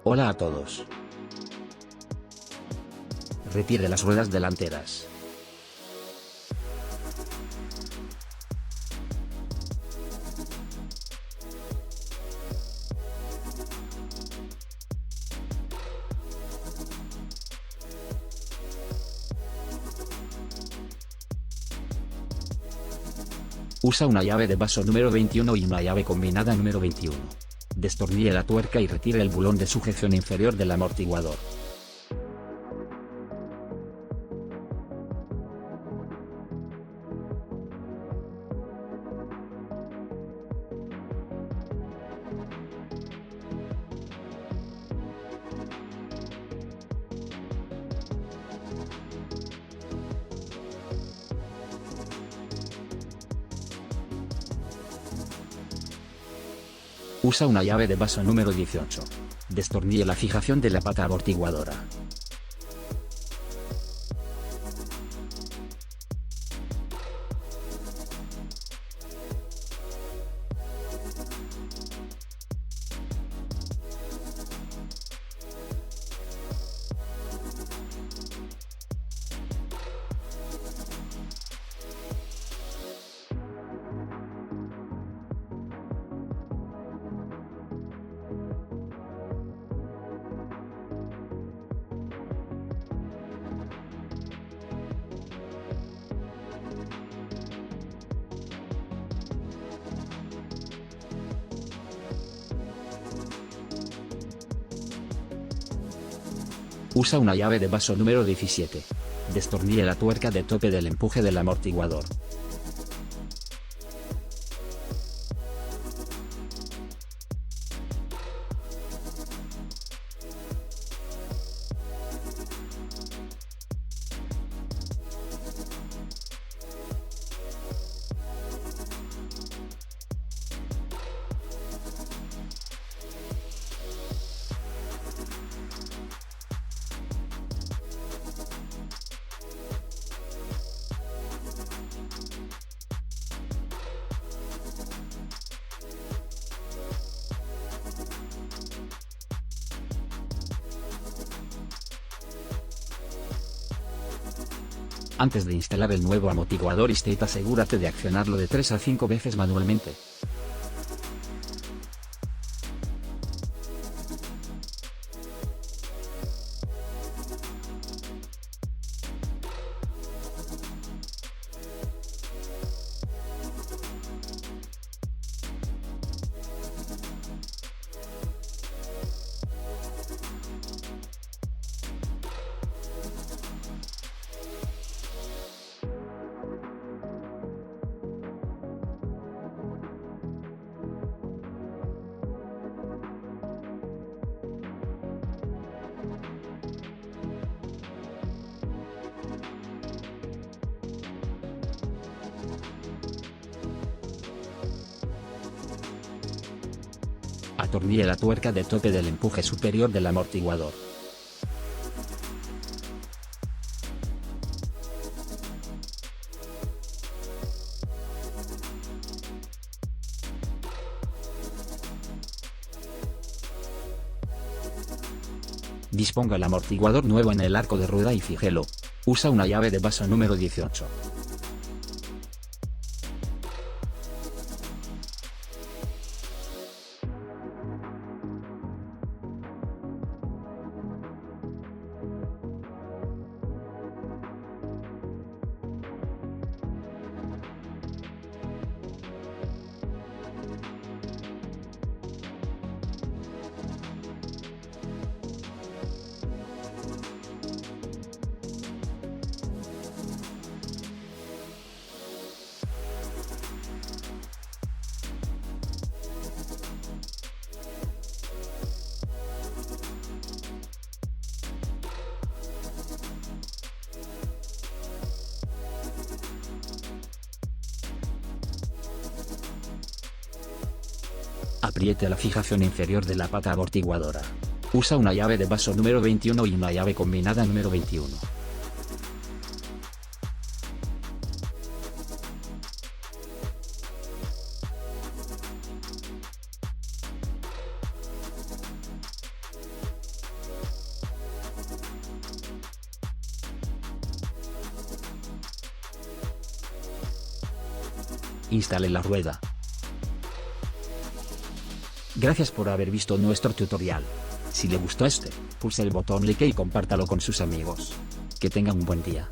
Hola a todos. Retire las ruedas delanteras. Usa una llave de vaso número 21 y una llave combinada número 21. Destornille la tuerca y retire el bulón de sujeción inferior del amortiguador. Usa una llave de vaso número 18. Destornille la fijación de la pata amortiguadora. Usa una llave de vaso número 17. Destornille la tuerca de tope del empuje del amortiguador. Antes de instalar el nuevo amortiguador y-state, asegúrate de accionarlo de 3 a 5 veces manualmente. Atornille la tuerca de tope del empuje superior del amortiguador. Disponga el amortiguador nuevo en el arco de rueda y fíjelo. Usa una llave de vaso número 18. Apriete la fijación inferior de la pata amortiguadora. Usa una llave de vaso número 21 y una llave combinada número 21. Instale la rueda. Gracias por haber visto nuestro tutorial. Si le gustó pulse el botón like y compártalo con sus amigos. Que tengan un buen día.